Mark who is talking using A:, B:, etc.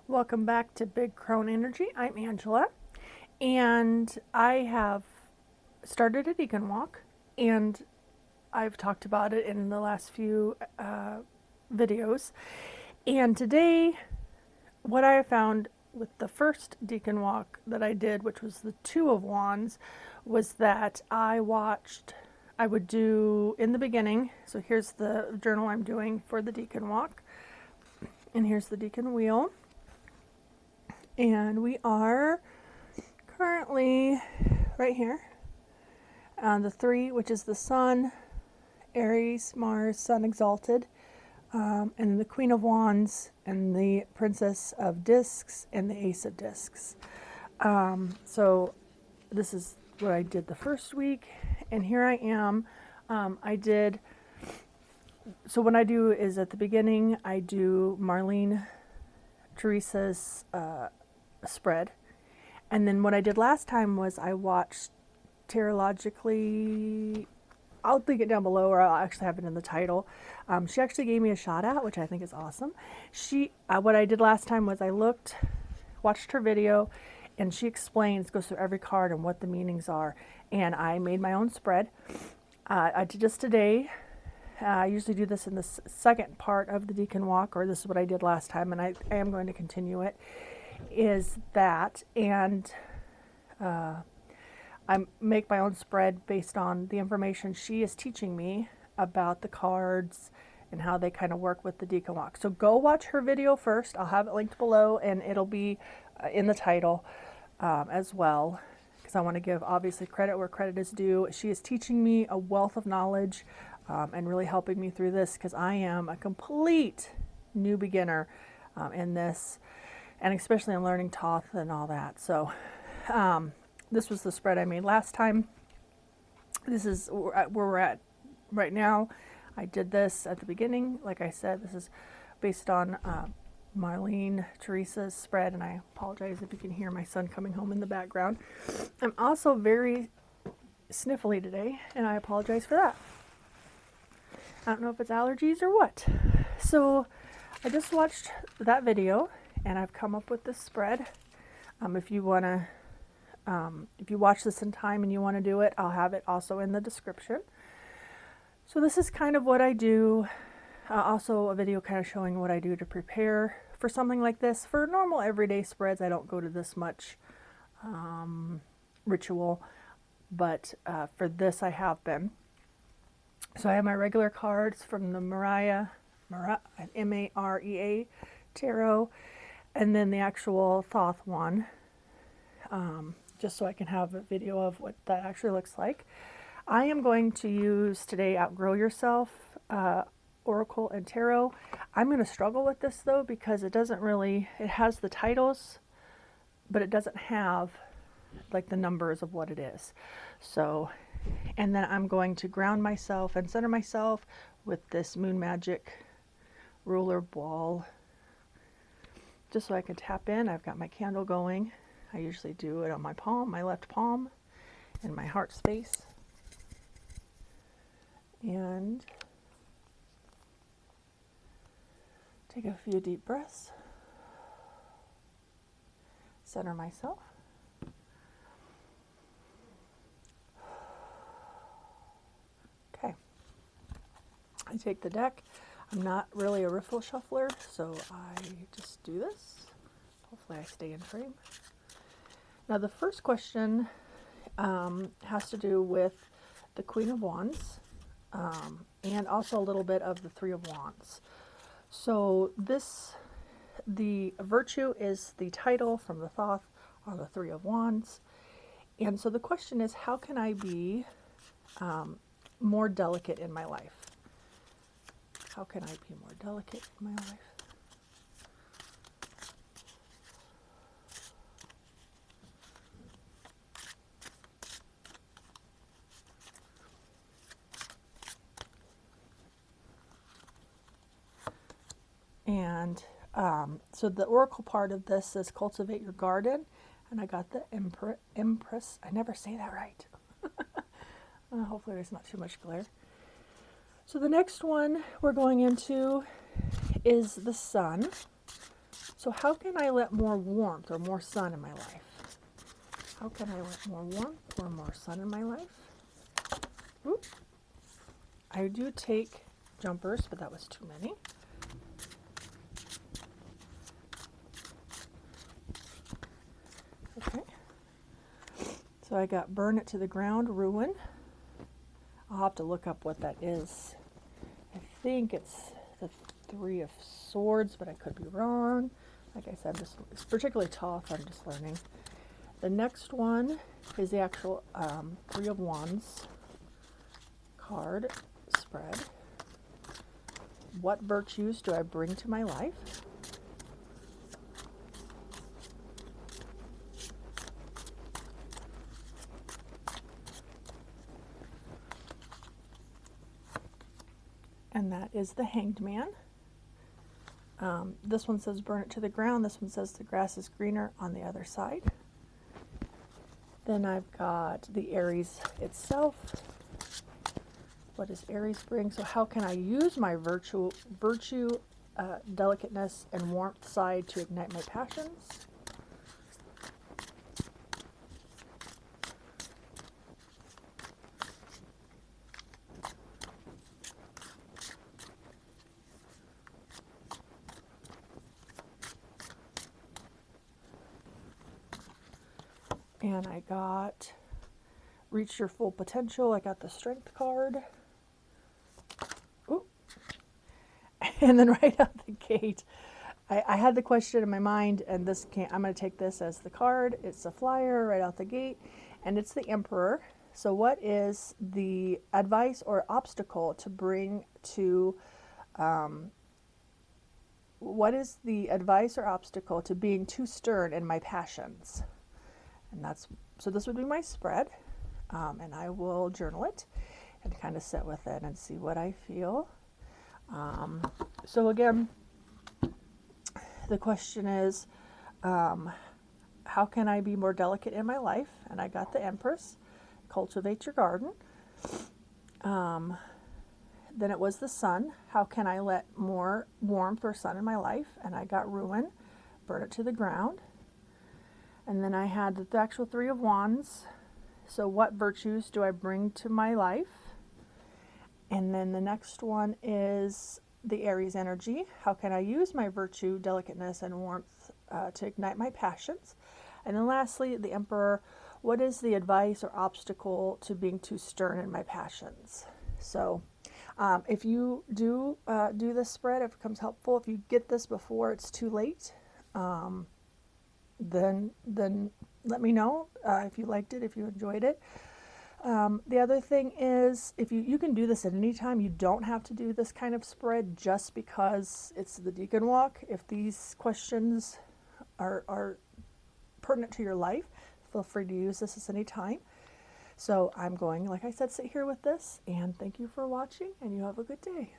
A: Welcome back to Big Crone Energy. I'm Angela, and I have started a deacon walk, and I've talked about it in the last few videos. And today, what I found with the first deacon walk that I did, which was the Two of Wands, was that I would do in the beginning, so here's the journal I'm doing for the deacon walk, and here's the deacon wheel. And we are currently right here on the 3, which is the Sun, Aries, Mars, Sun exalted, and the Queen of Wands, and the Princess of Discs, and the Ace of Discs. So this is what I did the first week, and here I am. So what I do is at the beginning, I do Marlene Teresa's spread. And then what I did last time was I watched Tarologically, I'll link it down below, or I'll actually have it in the title. She actually gave me a shout out, which I think is awesome. What I did last time was I watched her video, and she goes through every card and what the meanings are. And I made my own spread. I did this today. I usually do this in the second part of the Deacon Walk, or this is what I did last time, and I am going to continue it. And I make my own spread based on the information she is teaching me about the cards and how they kind of work with the Deacon Walk. So go watch her video first. I'll have it linked below, and it'll be in the title as well, because I want to give obviously credit where credit is due. She is teaching me a wealth of knowledge and really helping me through this, because I am a complete new beginner in this, and especially in learning Thoth and all that. So this was the spread I made last time. This is where we're at right now. I did this at the beginning. Like I said, this is based on Marlene Teresa's spread, and I apologize if you can hear my son coming home in the background. I'm also very sniffly today, and I apologize for that. I don't know if it's allergies or what. So I just watched that video, and I've come up with this spread. If you watch this in time and you want to do it, I'll have it also in the description. So this is kind of what I do. Also a video kind of showing what I do to prepare for something like this. For normal everyday spreads, I don't go to this much ritual, but for this I have been. So I have my regular cards from the Marea M-A-R-E-A Tarot, and then the actual Thoth one, just so I can have a video of what that actually looks like. I am going to use today Outgrow Yourself, Oracle and Tarot. I'm going to struggle with this though, because it has the titles, but it doesn't have like the numbers of what it is. So, and then I'm going to ground myself and center myself with this Moon Magic ruler ball, just so I can tap in. I've got my candle going. I usually do it on my palm, my left palm, in my heart space. And take a few deep breaths. Center myself. Okay. I take the deck. I'm not really a riffle shuffler, so I just do this. Hopefully I stay in frame. Now the first question has to do with the Queen of Wands, and also a little bit of the Three of Wands. So the Virtue is the title from the Thoth on the Three of Wands. And so the question is, how can I be more delicate in my life? How can I be more delicate in my life? And so the oracle part of this says cultivate your garden, and I got the Empress. I never say that right. Hopefully there's not too much glare. So the next one we're going into is the Sun. So how can I let more warmth or more sun in my life? How can I let more warmth or more sun in my life? Oop. I do take jumpers, but that was too many. Okay. So I got burn it to the ground, ruin. I'll have to look up what that is. I think it's the Three of Swords, but I could be wrong. Like I said, this is particularly Thoth, I'm just learning. The next one is the actual Three of Wands card spread. What virtues do I bring to my life? And that is the Hanged Man. This one says burn it to the ground. This one says the grass is greener on the other side. Then I've got the Aries itself. What does Aries bring? So how can I use my virtue, delicateness, and warmth side to ignite my passions? And I got reach your full potential. I got the strength card. Ooh. And then right out the gate, I had the question in my mind, and this can't, I'm going to take this as the card. It's a flyer right out the gate, and it's the Emperor. So what is the advice or obstacle to bring to, what is the advice or obstacle to being too stern in my passions? And that's, so this would be my spread, and I will journal it and kind of sit with it and see what I feel. So again, the question is, how can I be more delicate in my life? And I got the Empress, cultivate your garden. Then it was the Sun, how can I let more warmth or sun in my life? And I got ruin, burn it to the ground. And then I had the actual Three of Wands. So what virtues do I bring to my life? And then the next one is the Aries Energy. How can I use my virtue, delicateness, and warmth to ignite my passions? And then lastly, the Emperor. What is the advice or obstacle to being too stern in my passions? So if you do this spread, if it becomes helpful, if you get this before it's too late, then let me know if you liked it, if you enjoyed it. The other thing is, if you can do this at any time. You don't have to do this kind of spread just because it's the Decan walk. If these questions are pertinent to your life, feel free to use this at any time. So I'm going, like I said, sit here with this, and thank you for watching, and you have a good day.